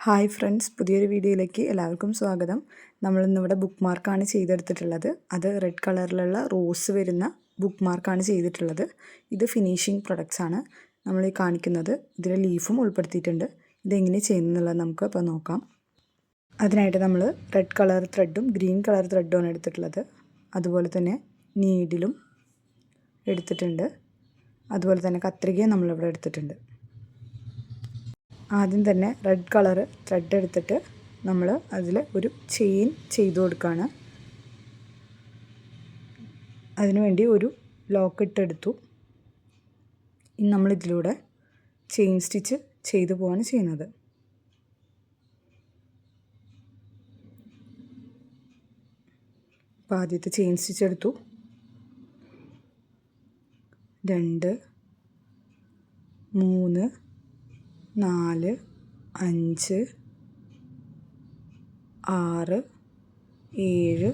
Hi friends, പുതിയൊരു വീഡിയോയിലേക്ക് എല്ലാവർക്കും സ്വാഗതം. നമ്മളിന്നിവിടെ ബുക്ക് മാർക്കാണ് ചെയ്തെടുത്തിട്ടുള്ളത്. അത് റെഡ് കളറിലുള്ള റോസ് വരുന്ന ബുക്ക് മാർക്കാണ് ചെയ്തിട്ടുള്ളത്. ഇത് ഫിനിഷിംഗ് പ്രൊഡക്ട്സ് ആണ് നമ്മൾ ഈ കാണിക്കുന്നത്. ഇതിൽ ലീഫും ഉൾപ്പെടുത്തിയിട്ടുണ്ട്. ഇതെങ്ങനെ ചെയ്യുന്നുള്ളത് നമുക്ക് ഇപ്പോൾ നോക്കാം. അതിനായിട്ട് നമ്മൾ റെഡ് കളർ ത്രെഡും ഗ്രീൻ കളർ ത്രെഡുമാണ് എടുത്തിട്ടുള്ളത്. അതുപോലെ തന്നെ നീഡിലും എടുത്തിട്ടുണ്ട്. അതുപോലെ തന്നെ കത്രികയും നമ്മളിവിടെ എടുത്തിട്ടുണ്ട്. ആദ്യം തന്നെ റെഡ് കളർ ത്രെഡ് എടുത്തിട്ട് നമ്മൾ അതിൽ ഒരു ചെയിൻ ചെയ്തു കൊടുക്കുകയാണ്. അതിനുവേണ്ടി ഒരു ലോക്ക് ഇട്ടെടുത്തു. ഇനി നമ്മളിതിലൂടെ ചെയിൻ സ്റ്റിച്ച് ചെയ്തു പോവാണ് ചെയ്യുന്നത്. അപ്പോൾ ആദ്യത്തെ ചെയിൻ സ്റ്റിച്ച് എടുത്തു. 2 3 4 5 6 7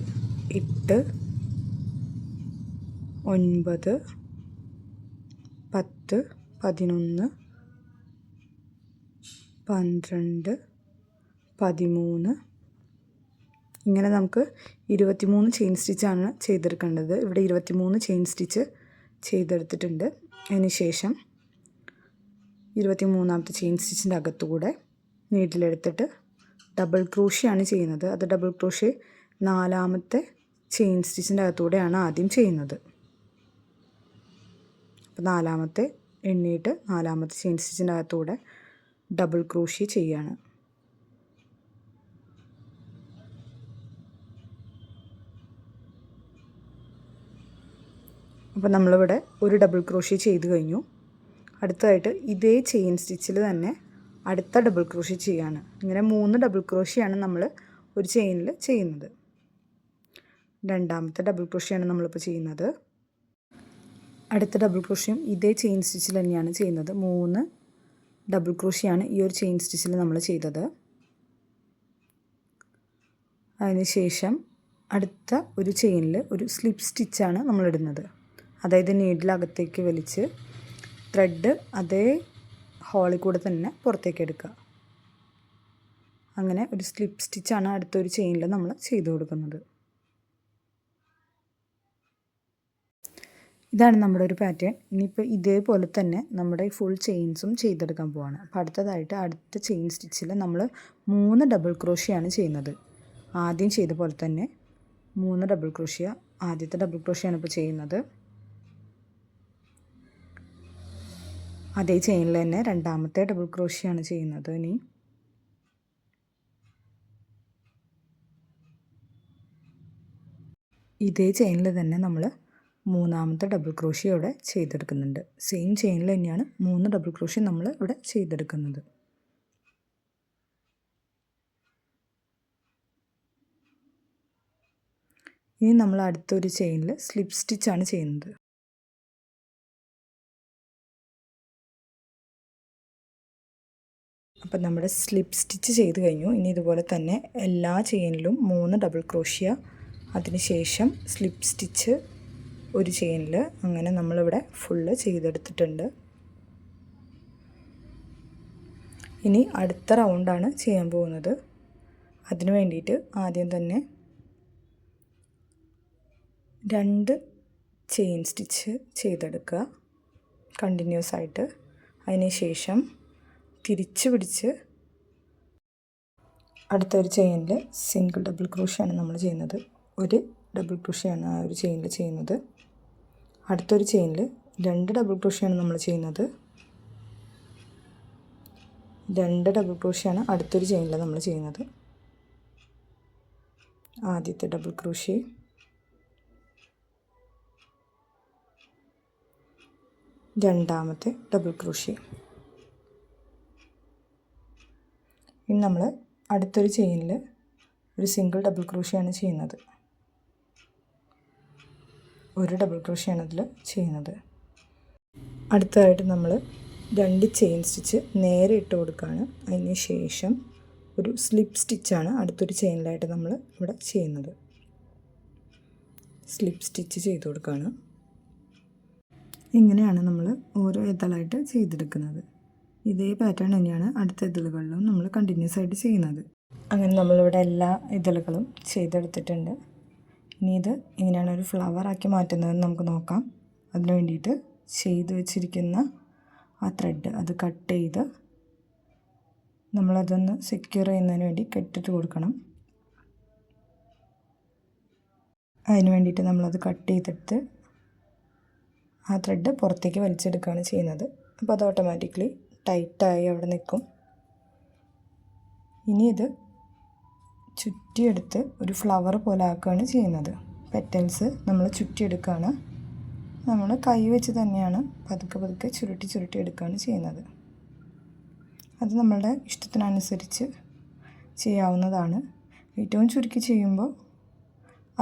8 9 10 11 12 13 ഇങ്ങനെ നമുക്ക് 23 ചെയിൻ സ്റ്റിച്ചാണ് ചെയ്തെടുക്കേണ്ടത്. ഇവിടെ 23 ചെയിൻ സ്റ്റിച്ച് ചെയ്തെടുത്തിട്ടുണ്ട്. അതിന് ശേഷം 23ാമത്തെ ചെയിൻ സ്റ്റിച്ചിൻ്റെ അകത്തുകൂടെ നീഡിലെടുത്തിട്ട് ഡബിൾ ക്രോഷ്യാണ് ചെയ്യുന്നത്. അത് ഡബിൾ ക്രോഷ്യ 4ാമത്തെ ചെയിൻ സ്റ്റിച്ചിൻ്റെ അകത്തുകൂടെയാണ് ആദ്യം ചെയ്യുന്നത്. അപ്പോൾ 4ാമത്തെ എണ്ണിയിട്ട് 4ാമത്തെ ചെയിൻ സ്റ്റിച്ചിൻ്റെ അകത്തുകൂടെ ഡബിൾ ക്രോഷ്യ ചെയ്യാണ്. അപ്പോൾ നമ്മളിവിടെ ഒരു ഡബിൾ ക്രോഷ്യ ചെയ്ത് കഴിഞ്ഞു. അടുത്തതായിട്ട് ഇതേ ചെയിൻ സ്റ്റിച്ചിൽ തന്നെ അടുത്ത ഡബിൾ ക്രോഷ്യ ചെയ്യാണ്. ഇങ്ങനെ 3 ഡബിൾ ക്രോഷ്യയാണ് നമ്മൾ ഒരു ചെയിനിൽ ചെയ്യുന്നത്. 2ാമത്തെ ഡബിൾ ക്രോഷ്യയാണ് നമ്മളിപ്പോൾ ചെയ്യുന്നത്. അടുത്ത ഡബിൾ ക്രോഷ്യം ഇതേ ചെയിൻ സ്റ്റിച്ചിൽ തന്നെയാണ് ചെയ്യുന്നത്. 3 ഡബിൾ ക്രോഷ്യയാണ് ഈ ഒരു ചെയിൻ സ്റ്റിച്ചിൽ നമ്മൾ ചെയ്തത്. അതിനുശേഷം അടുത്ത ഒരു ചെയിനിൽ ഒരു സ്ലിപ്പ് സ്റ്റിച്ചാണ് നമ്മളിടുന്നത്. അതായത് നീഡിലകത്തേക്ക് വലിച്ച് ത്രെഡ് അതേ ഹോളിൽ കൂടെ തന്നെ പുറത്തേക്ക് എടുക്കുക. അങ്ങനെ ഒരു സ്ലിപ്പ് സ്റ്റിച്ചാണ് അടുത്തൊരു ചെയിനിൽ നമ്മൾ ചെയ്തു കൊടുക്കുന്നത്. ഇതാണ് നമ്മുടെ ഒരു പാറ്റേൺ. ഇനിയിപ്പോൾ ഇതേപോലെ തന്നെ നമ്മുടെ ഫുൾ ചെയിൻസും ചെയ്തെടുക്കാൻ പോവാണ്. അപ്പോൾ അടുത്തതായിട്ട് അടുത്ത ചെയിൻ സ്റ്റിച്ചിൽ നമ്മൾ 3 ഡബിൾ ക്രോഷ്യയാണ് ചെയ്യുന്നത്. ആദ്യം ചെയ്ത പോലെ തന്നെ 3 ഡബിൾ ക്രോഷ്യ. ആദ്യത്തെ ഡബിൾ ക്രോഷ്യയാണ് ഇപ്പോൾ ചെയ്യുന്നത്. അതേ ചെയിനിൽ തന്നെ 2ാമത്തെ ഡബിൾ ക്രോഷ്യയാണ് ചെയ്യുന്നത്. ഇനി ഇതേ ചെയിനിൽ തന്നെ നമ്മൾ 3ാമത്തെ ഡബിൾ ക്രോഷ്യ ഇവിടെ ചെയ്തെടുക്കുന്നുണ്ട്. സെയിം ചെയിനിൽ തന്നെയാണ് 3 ഡബിൾ ക്രോഷ്യ നമ്മൾ ഇവിടെ ചെയ്തെടുക്കുന്നത്. ഇനി നമ്മൾ അടുത്തൊരു ചെയിനിൽ സ്ലിപ്പ് സ്റ്റിച്ചാണ് ചെയ്യുന്നത്. അപ്പം നമ്മുടെ സ്ലിപ്പ് സ്റ്റിച്ച് ചെയ്ത് കഴിഞ്ഞു. ഇനി ഇതുപോലെ തന്നെ എല്ലാ ചെയിനിലും 3 ഡബിൾ ക്രോഷ്യ, അതിനുശേഷം സ്ലിപ്പ് സ്റ്റിച്ച് ഒരു ചെയിനിൽ, അങ്ങനെ നമ്മളിവിടെ ഫുള്ള് ചെയ്തെടുത്തിട്ടുണ്ട്. ഇനി അടുത്ത റൗണ്ടാണ് ചെയ്യാൻ പോകുന്നത്. അതിനു വേണ്ടിയിട്ട് ആദ്യം തന്നെ 2 ചെയിൻ സ്റ്റിച്ച് ചെയ്തെടുക്കുക കണ്ടിന്യൂസ് ആയിട്ട്. അതിനുശേഷം തിരിച്ച് പിടിച്ച് അടുത്തൊരു ചെയിനിൽ സിംഗിൾ ഡബിൾ ക്രോഷ്യാണ് നമ്മൾ ചെയ്യുന്നത്. ഒരു ഡബിൾ ക്രോഷ്യാണ് ആ ഒരു ചെയിനിൽ ചെയ്യുന്നത്. അടുത്തൊരു ചെയിനിൽ 2 ഡബിൾ ക്രോഷ്യാണ് നമ്മൾ ചെയ്യുന്നത്. 2 ഡബിൾ ക്രോഷ്യാണ് അടുത്തൊരു ചെയിനിൽ നമ്മൾ ചെയ്യുന്നത്. ആദ്യത്തെ ഡബിൾ ക്രോഷ്യ, രണ്ടാമത്തെ ഡബിൾ ക്രോഷ്യ. ഇനി നമ്മൾ അടുത്തൊരു ചെയിനിൽ ഒരു സിംഗിൾ ഡബിൾ ക്രോഷ്യാണ് ചെയ്യുന്നത്. ഒരു ഡബിൾ ക്രോഷ്യാണ് അതിൽ ചെയ്യുന്നത്. അടുത്തതായിട്ട് നമ്മൾ 2 ചെയിൻ സ്റ്റിച്ച് നേരെ ഇട്ട് കൊടുക്കുകയാണ്. അതിന് ശേഷം ഒരു സ്ലിപ്പ് സ്റ്റിച്ചാണ് അടുത്തൊരു ചെയിനിലായിട്ട് നമ്മൾ ഇവിടെ ചെയ്യുന്നത്. സ്ലിപ്പ് സ്റ്റിച്ച് ചെയ്ത് കൊടുക്കുകയാണ്. ഇങ്ങനെയാണ് നമ്മൾ ഓരോ ഇതളായിട്ട് ചെയ്തെടുക്കുന്നത്. ഇതേ പാറ്റേൺ തന്നെയാണ് അടുത്ത ഇതളുകളിലും നമ്മൾ കണ്ടിന്യൂസ് ആയിട്ട് ചെയ്യുന്നത്. അങ്ങനെ നമ്മളിവിടെ എല്ലാ ഇതളുകളും ചെയ്തെടുത്തിട്ടുണ്ട്. ഇനി ഇത് എങ്ങനെയാണ് ഒരു ഫ്ലവറാക്കി മാറ്റുന്നതെന്ന് നമുക്ക് നോക്കാം. അതിന് വേണ്ടിയിട്ട് ചെയ്ത് വെച്ചിരിക്കുന്ന ആ ത്രെഡ് അത് കട്ട് ചെയ്ത് നമ്മളതൊന്ന് സെക്യൂർ ചെയ്യുന്നതിന് വേണ്ടി കെട്ടിട്ട് കൊടുക്കണം. അതിന് വേണ്ടിയിട്ട് നമ്മളത് കട്ട് ചെയ്തിട്ട് ആ ത്രെഡ് പുറത്തേക്ക് വലിച്ചെടുക്കുകയാണ് ചെയ്യുന്നത്. അപ്പോൾ അത് ഓട്ടോമാറ്റിക്കലി ടൈറ്റായി അവിടെ നിൽക്കും. ഇനി ഇത് ചുറ്റിയെടുത്ത് ഒരു ഫ്ലവർ പോലെ ആക്കുകയാണ് ചെയ്യുന്നത്. പെറ്റൽസ് നമ്മൾ ചുറ്റിയെടുക്കുകയാണ്. നമ്മൾ കൈ വെച്ച് തന്നെയാണ് പതുക്കെ പതുക്കെ ചുരുട്ടി എടുക്കുകയാണ് ചെയ്യുന്നത്. അത് നമ്മളുടെ ഇഷ്ടത്തിനനുസരിച്ച് ചെയ്യാവുന്നതാണ്. ഏറ്റവും ചുരുക്കി ചെയ്യുമ്പോൾ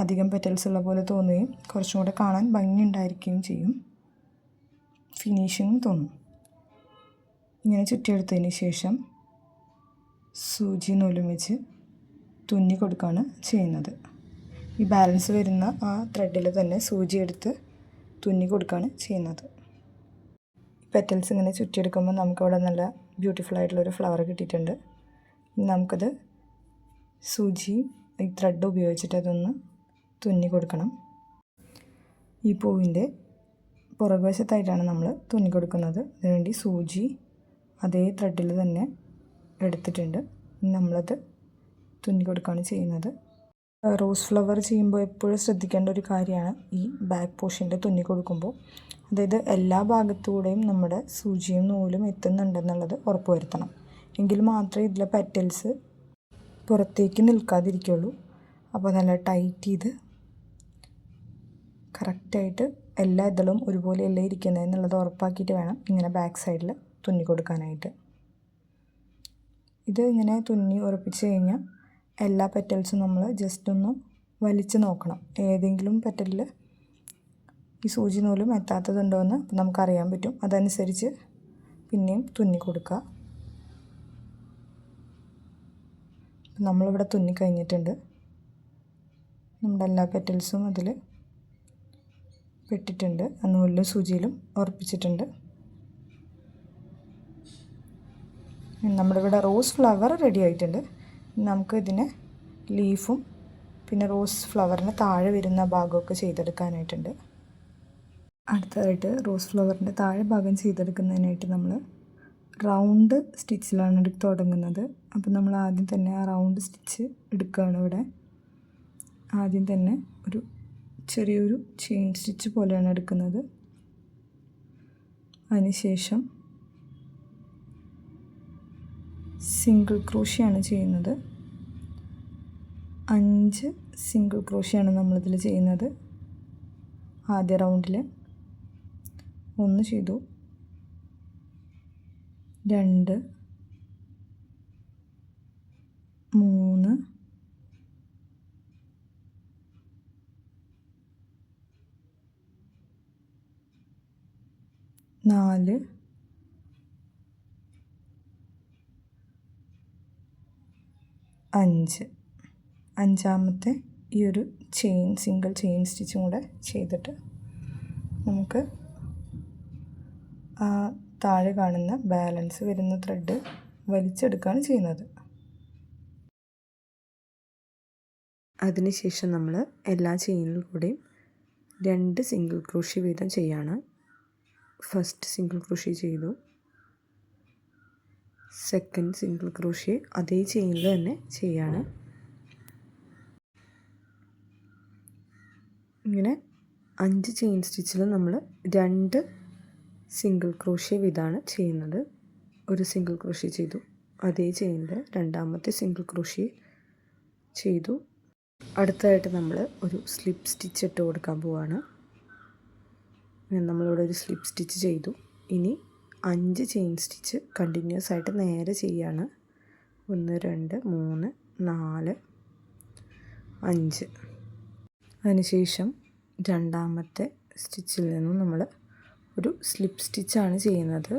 അധികം പെറ്റൽസ് ഉള്ള പോലെ തോന്നുകയും കുറച്ചും കൂടെ കാണാൻ ഭംഗിയുണ്ടായിരിക്കുകയും ചെയ്യും, ഫിനിഷിങ് തോന്നും. ഇങ്ങനെ ചുറ്റിയെടുത്തതിന് ശേഷം സൂചി നൂലും വെച്ച് തുന്നി കൊടുക്കുകയാണ് ചെയ്യുന്നത്. ഈ ബാലൻസ് വരുന്ന ആ ത്രെഡിൽ തന്നെ സൂചി എടുത്ത് തുന്നി കൊടുക്കുകയാണ് ചെയ്യുന്നത്. പെറ്റൽസ് ഇങ്ങനെ ചുറ്റിയെടുക്കുമ്പോൾ നമുക്കവിടെ നല്ല ബ്യൂട്ടിഫുൾ ആയിട്ടുള്ളൊരു ഫ്ലവർ കിട്ടിയിട്ടുണ്ട്. നമുക്കത് സൂചി ഈ ത്രെഡ് ഉപയോഗിച്ചിട്ട് അതൊന്ന് തുന്നി കൊടുക്കണം. ഈ പൂവിൻ്റെ പുറകുവശത്തായിട്ടാണ് നമ്മൾ തുന്നി കൊടുക്കുന്നത്. അതിനുവേണ്ടി സൂചി അതേ ത്രെഡിൽ തന്നെ എടുത്തിട്ടുണ്ട്. നമ്മളത് തുന്നി കൊടുക്കുകയാണ് ചെയ്യുന്നത്. റോസ് ഫ്ലവർ ചെയ്യുമ്പോൾ എപ്പോഴും ശ്രദ്ധിക്കേണ്ട ഒരു കാര്യമാണ് ഈ ബാക്ക് പോർഷനിൽ തുന്നി കൊടുക്കുമ്പോൾ, അതായത് എല്ലാ ഭാഗത്തൂടെയും നമ്മുടെ സൂചിയും നൂലും എത്തുന്നുണ്ടെന്നുള്ളത് ഉറപ്പ് വരുത്തണം. എങ്കിൽ മാത്രമേ ഇതിലെ പെറ്റൽസ് പുറത്തേക്ക് നിൽക്കാതിരിക്കുള്ളൂ. അപ്പോൾ നല്ല ടൈറ്റ് ചെയ്ത് കറക്റ്റായിട്ട് എല്ലാ ഇതളും ഒരുപോലെ അല്ലേ ഇരിക്കുന്നത് എന്നുള്ളത് ഉറപ്പാക്കിയിട്ട് വേണം ഇങ്ങനെ ബാക്ക് സൈഡിൽ തുന്നി കൊടുക്കാനായിട്ട്. ഇത് ഇങ്ങനെ തുന്നി ഉറപ്പിച്ച് കഴിഞ്ഞാൽ എല്ലാ പെറ്റൽസും നമ്മൾ ജസ്റ്റ് ഒന്ന് വലിച്ച് നോക്കണം. ഏതെങ്കിലും പെറ്റലിൽ ഈ സൂചി നൂലും എത്താത്തതുണ്ടോ എന്ന് നമുക്കറിയാൻ പറ്റും. അതനുസരിച്ച് പിന്നെയും തുന്നി കൊടുക്കുക. നമ്മളിവിടെ തുന്നി കഴിഞ്ഞിട്ടുണ്ട്. നമ്മുടെ എല്ലാ പെറ്റൽസും അതിൽ പെട്ടിട്ടുണ്ട്. ആ നൂലിലും സൂചിയിലും ഉറപ്പിച്ചിട്ടുണ്ട്. നമ്മുടെ ഇവിടെ റോസ് ഫ്ലവർ റെഡി ആയിട്ടുണ്ട്. നമുക്ക് ഇതിനെ ലീഫും പിന്നെ റോസ് ഫ്ലവറിന് താഴെ വരുന്ന ഭാഗമൊക്കെ ചെയ്തെടുക്കാനായിട്ടുണ്ട്. അടുത്തതായിട്ട് റോസ് ഫ്ലവറിൻ്റെ താഴെ ഭാഗം ചെയ്തെടുക്കുന്നതിനായിട്ട് നമ്മൾ റൗണ്ട് സ്റ്റിച്ചിലാണ് തുടങ്ങുന്നത്. അപ്പോൾ നമ്മൾ ആദ്യം തന്നെ ആ റൗണ്ട് സ്റ്റിച്ച് എടുക്കുകയാണ്. ഇവിടെ ആദ്യം തന്നെ ഒരു ചെറിയൊരു ചെയിൻ സ്റ്റിച്ച് പോലെയാണ് എടുക്കുന്നത്. അതിനുശേഷം സിംഗിൾ ക്രോഷിയാണ് ചെയ്യുന്നത്. 5 സിംഗിൾ ക്രോഷിയാണ് നമ്മളിതിൽ ചെയ്യുന്നത്. ആദ്യ റൗണ്ടിൽ 1 ചെയ്തു, 2, 3, 4, 5. അഞ്ചാമത്തെ ഈ ഒരു സിംഗിൾ ചെയിൻ സ്റ്റിച്ചും കൂടെ ചെയ്തിട്ട് നമുക്ക് ആ താഴെ കാണുന്ന ബാലൻസ് വരുന്ന ത്രെഡ് വലിച്ചെടുക്കുകയാണ് ചെയ്യുന്നത്. അതിനുശേഷം നമ്മൾ എല്ലാ ചെയിനിൽ കൂടെയും 2 സിംഗിൾ ക്രോഷി വീതം ചെയ്യാണ്. ഫസ്റ്റ് സിംഗിൾ ക്രോഷി ചെയ്തു, സെക്കൻഡ് സിംഗിൾ ക്രോഷി അതേ ചെയിനിൽ തന്നെ ചെയ്യാണ്. ഇങ്ങനെ 5 ചെയിൻ സ്റ്റിച്ചിൽ നമ്മൾ 2 സിംഗിൾ ക്രോഷി വീതമാണ് ചെയ്യുന്നത്. ഒരു സിംഗിൾ ക്രോഷി ചെയ്തു, അതേ ചെയിനിൽ രണ്ടാമത്തെ സിംഗിൾ ക്രോഷി ചെയ്തു. അടുത്തതായിട്ട് നമ്മൾ ഒരു സ്ലിപ്പ് സ്റ്റിച്ച് ഇട്ട് കൊടുക്കാൻ പോവാണ്. നമ്മളിവിടെ ഒരു സ്ലിപ്പ് സ്റ്റിച്ച് ചെയ്തു. ഇനി 5 ചെയിൻ സ്റ്റിച്ച് കണ്ടിന്യൂസ് ആയിട്ട് നേരെ ചെയ്യാണ്. 1, 2, 3, 4, 5. അതിനുശേഷം രണ്ടാമത്തെ സ്റ്റിച്ചിൽ നിന്നും നമ്മൾ ഒരു സ്ലിപ്പ് സ്റ്റിച്ചാണ് ചെയ്യുന്നത്.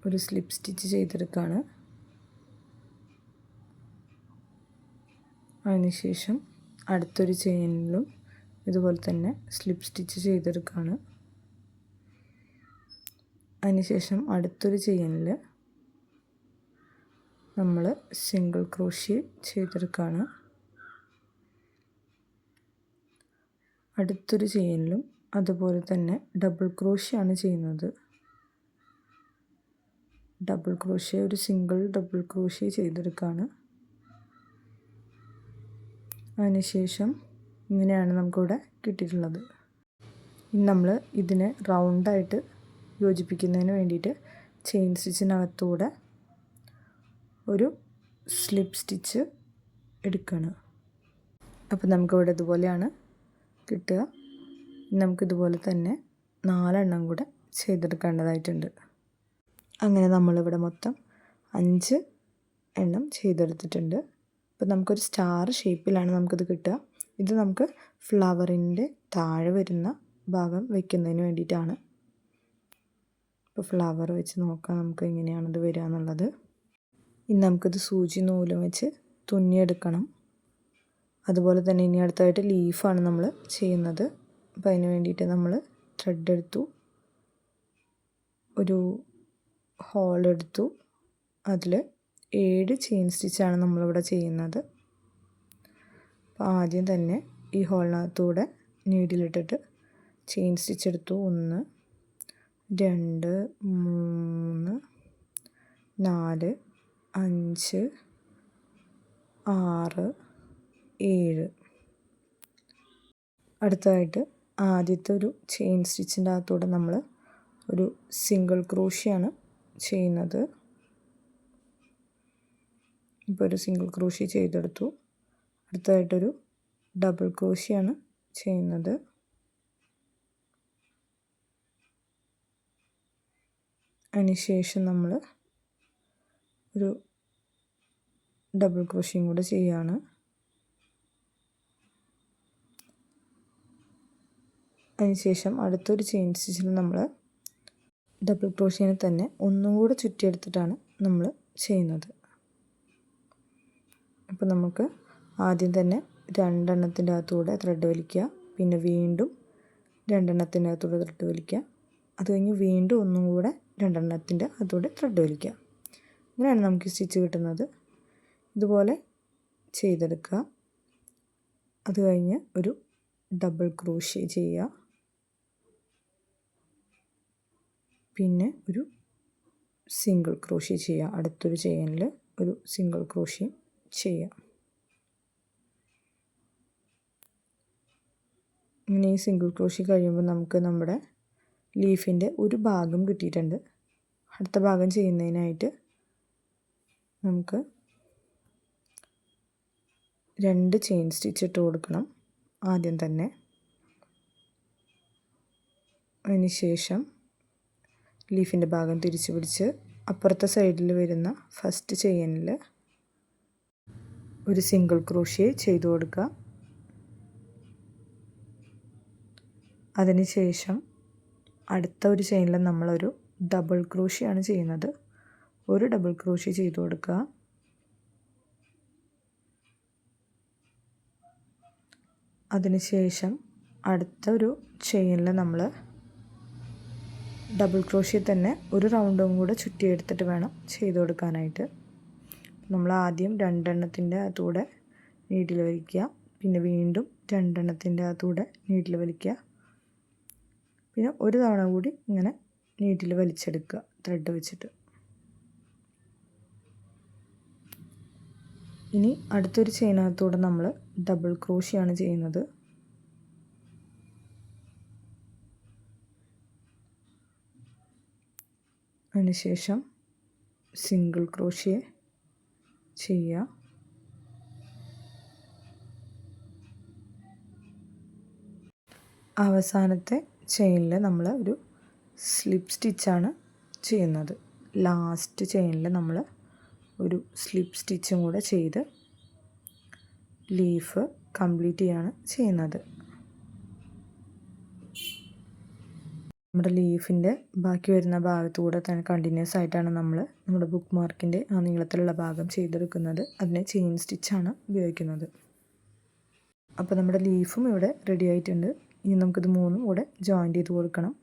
ഒരു സ്ലിപ്പ് സ്റ്റിച്ച് ചെയ്തെടുക്കുകയാണ്. അതിനുശേഷം അടുത്തൊരു ചെയിനിലും ഇതുപോലെ തന്നെ സ്ലിപ്പ് സ്റ്റിച്ച് ചെയ്തെടുക്കുകയാണ്. അതിനുശേഷം അടുത്തൊരു ചെയിനിൽ നമ്മൾ സിംഗിൾ ക്രോഷ്യ ചെയ്തെടുക്കുകയാണ്. അടുത്തൊരു ചെയിനിലും അതുപോലെ തന്നെ ഡബിൾ ക്രോഷ്യ ആണ് ചെയ്യുന്നത്. ഡബിൾ ക്രോഷ്യ, ഒരു സിംഗിൾ ഡബിൾ ക്രോഷ്യ ചെയ്തെടുക്കുകയാണ്. അതിനുശേഷം ഇങ്ങനെയാണ് നമുക്കിവിടെ കിട്ടിയിട്ടുള്ളത്. ഇനി നമ്മൾ ഇതിനെ റൗണ്ടായിട്ട് യോജിപ്പിക്കുന്നതിന് വേണ്ടിയിട്ട് ചെയിൻ സ്റ്റിച്ചിനകത്തൂടെ ഒരു സ്ലിപ്പ് സ്റ്റിച്ച് എടുക്കുകയാണ്. അപ്പോൾ നമുക്കിവിടെ ഇതുപോലെയാണ് കിട്ടുക. നമുക്കിതുപോലെ തന്നെ 4 എണ്ണം കൂടെ ചെയ്തെടുക്കേണ്ടതായിട്ടുണ്ട്. അങ്ങനെ നമ്മളിവിടെ മൊത്തം 5 എണ്ണം ചെയ്തെടുത്തിട്ടുണ്ട്. അപ്പോൾ നമുക്കൊരു സ്റ്റാർ ഷേപ്പിലാണ് നമുക്കിത് കിട്ടുക. ഇത് നമുക്ക് ഫ്ലവറിൻ്റെ താഴെ വരുന്ന ഭാഗം വയ്ക്കുന്നതിന് വേണ്ടിയിട്ടാണ്. ഇപ്പോൾ ഫ്ലവർ വെച്ച് നോക്കാം നമുക്ക് എങ്ങനെയാണിത് വരിക എന്നുള്ളത്. ഇനി നമുക്കിത് സൂചി നൂലും വെച്ച് തുന്നിയെടുക്കണം. അതുപോലെ തന്നെ ഇനി അടുത്തായിട്ട് ലീഫാണ് നമ്മൾ ചെയ്യുന്നത്. അപ്പോൾ അതിന് വേണ്ടിയിട്ട് നമ്മൾ ത്രെഡ് എടുത്തു, ഒരു ഹോൾ എടുത്തു, അതിൽ 7 ചെയിൻ സ്റ്റിച്ചാണ് നമ്മളിവിടെ ചെയ്യുന്നത്. അപ്പോൾ ആദ്യം തന്നെ ഈ ഹോളിനകത്തൂടെ നീഡിലിട്ടിട്ട് ചെയിൻ സ്റ്റിച്ച് എടുത്തു. 1 2 3 4 5 6 7. അടുത്തതായിട്ട് ആദ്യത്തെ ഒരു ചെയിൻ സ്റ്റിച്ചിൻ്റെ അകത്തൂടെ നമ്മൾ ഒരു സിംഗിൾ ക്രോഷ്യാണ് ചെയ്യുന്നത്. ഇപ്പോൾ ഒരു സിംഗിൾ ക്രോഷ്യ ചെയ്തെടുത്തു. അടുത്തതായിട്ടൊരു ഡബിൾ ക്രോഷ്യാണ് ചെയ്യുന്നത്. അതിനുശേഷം നമ്മൾ ഒരു ഡബിൾ ക്രോഷ്യയും കൂടെ ചെയ്യുകയാണ്. അതിനുശേഷം അടുത്തൊരു ചെയിൻ സ്റ്റിച്ചിൽ നമ്മൾ ഡബിൾ ക്രോഷ്യനെ തന്നെ ഒന്നും കൂടെ ചുറ്റിയെടുത്തിട്ടാണ് നമ്മൾ ചെയ്യുന്നത്. അപ്പോൾ നമുക്ക് ആദ്യം തന്നെ 2 എണ്ണത്തിൻ്റെ അകത്തൂടെ ത്രെഡ് വലിക്കുക, പിന്നെ വീണ്ടും 2 എണ്ണത്തിൻ്റെ അകത്തൂടെ ത്രെഡ് വലിക്കുക, അത് കഴിഞ്ഞ് വീണ്ടും ഒന്നും കൂടെ 2 എണ്ണത്തിൻ്റെ അകത്തൂടെ ത്രെഡ് വലിക്കുക. ഇങ്ങനെയാണ് നമുക്ക് സ്റ്റിച്ച് കിട്ടുന്നത്. ഇതുപോലെ ചെയ്തെടുക്കുക. അത് കഴിഞ്ഞ് ഒരു ഡബിൾ ക്രോഷ്യ ചെയ്യുക, പിന്നെ ഒരു സിംഗിൾ ക്രോഷ്യ ചെയ്യുക. അടുത്തൊരു ചെയിനിൽ ഒരു സിംഗിൾ ക്രോഷ്യ ചെയ്യുക. ഇങ്ങനെ ഈ സിംഗിൾ ക്രോഷ്യ കഴിയുമ്പോൾ നമുക്ക് നമ്മുടെ ലീഫിൻ്റെ ഒരു ഭാഗം കിട്ടിയിട്ടുണ്ട്. അടുത്ത ഭാഗം ചെയ്യുന്നതിനായിട്ട് നമുക്ക് 2 ചെയിൻ സ്റ്റിച്ച് ഇട്ട് കൊടുക്കണം ആദ്യം തന്നെ. അതിനുശേഷം ലീഫിൻ്റെ ഭാഗം തിരിച്ചു പിടിച്ച് അപ്പുറത്തെ സൈഡിൽ വരുന്ന ഫസ്റ്റ് ചെയിനിൽ ഒരു സിംഗിൾ ക്രോഷ്യ ചെയ്തു കൊടുക്കുക. അതിനുശേഷം അടുത്ത ഒരു ചെയിനിൽ നമ്മളൊരു ഡബിൾ ക്രോഷ്യാണ് ചെയ്യുന്നത്. ഒരു ഡബിൾ ക്രോഷ്യ ചെയ്തു കൊടുക്കുക. അതിനുശേഷം അടുത്ത ഒരു ചെയിനിൽ നമ്മൾ ഡബിൾ ക്രോഷ്യ തന്നെ ഒരു റൗണ്ടും കൂടെ ചുറ്റിയെടുത്തിട്ട് വേണം ചെയ്ത് കൊടുക്കാനായിട്ട്. നമ്മൾ ആദ്യം 2 എണ്ണത്തിൻ്റെ അകത്തൂടെ നീഡിൽ വലിക്കുക, പിന്നെ വീണ്ടും 2 എണ്ണത്തിൻ്റെ അകത്തൂടെ നീഡിൽ വലിക്കുക, പിന്നെ ഒരു തവണ കൂടി ഇങ്ങനെ നീഡിൽ വലിച്ചെടുക്കുക ത്രെഡ് വെച്ചിട്ട്. ഇനി അടുത്തൊരു ചെയിനകത്തൂടെ നമ്മൾ ഡബിൾ ക്രോഷ്യാണ് ചെയ്യുന്നത്. അതിനുശേഷം സിംഗിൾ ക്രോഷ്യ ചെയ്യുക. അവസാനത്തെ ചെയിനിൽ നമ്മൾ ഒരു സ്ലിപ്പ് സ്റ്റിച്ചാണ് ചെയ്യുന്നത്. ലാസ്റ്റ് ചെയിനിൽ നമ്മൾ ഒരു സ്ലിപ്പ് സ്റ്റിച്ചും കൂടെ ചെയ്ത് ലീഫ് കംപ്ലീറ്റ് ചെയ്യാണ് ചെയ്യുന്നത്. നമ്മുടെ ലീഫിൻ്റെ ബാക്കി വരുന്ന ഭാഗത്തുകൂടെ തന്നെ കണ്ടിന്യൂസ് ആയിട്ടാണ് നമ്മൾ നമ്മുടെ ബുക്ക് മാർക്കിൻ്റെ ആ നീളത്തിലുള്ള ഭാഗം ചെയ്തെടുക്കുന്നത്. അതിന് ചെയിൻ സ്റ്റിച്ചാണ് ഉപയോഗിക്കുന്നത്. അപ്പോൾ നമ്മുടെ ലീഫും ഇവിടെ റെഡി ആയിട്ടുണ്ട്. ഇനി നമുക്കിത് 3 കൂടെ ജോയിൻ്റ് ചെയ്ത് കൊടുക്കണം.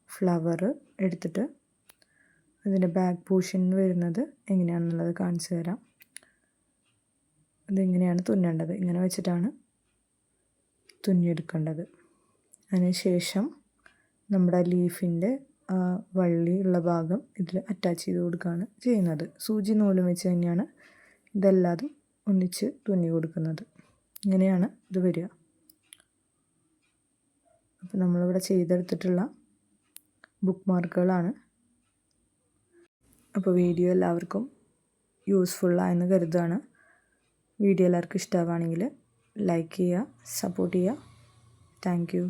ഫ്ലവർ എടുത്തിട്ട് ഇതിൻ്റെ ബാക്ക് പോർഷൻ വരുന്നത് എങ്ങനെയാണെന്നുള്ളത് കാണിച്ചു തരാം. ഇതെങ്ങനെയാണ് തുന്നേണ്ടത്, ഇങ്ങനെ വെച്ചിട്ടാണ് തുന്നിയെടുക്കേണ്ടത്. അതിനുശേഷം നമ്മുടെ ലീഫിൻ്റെ വള്ളി ഉള്ള ഭാഗം ഇതിൽ അറ്റാച്ച് ചെയ്ത് കൊടുക്കുകയാണ് ചെയ്യുന്നത്. സൂചി നൂലും വെച്ച് തന്നെയാണ് ഇതെല്ലാതും ഒന്നിച്ച് തുന്നി കൊടുക്കുന്നത്. ഇങ്ങനെയാണ് ഇത് വരിക. അപ്പോൾ നമ്മളിവിടെ ചെയ്തെടുത്തിട്ടുള്ള ബുക്ക് മാർക്കുകളാണ്. അപ്പോൾ വീഡിയോ എല്ലാവർക്കും യൂസ്ഫുള്ളായെന്ന് കരുതുകയാണ്. വീഡിയോ എല്ലാവർക്കും ഇഷ്ടമാവുകയാണെങ്കിൽ ലൈക്ക് ചെയ്യുക, സപ്പോർട്ട് ചെയ്യുക. Thank you.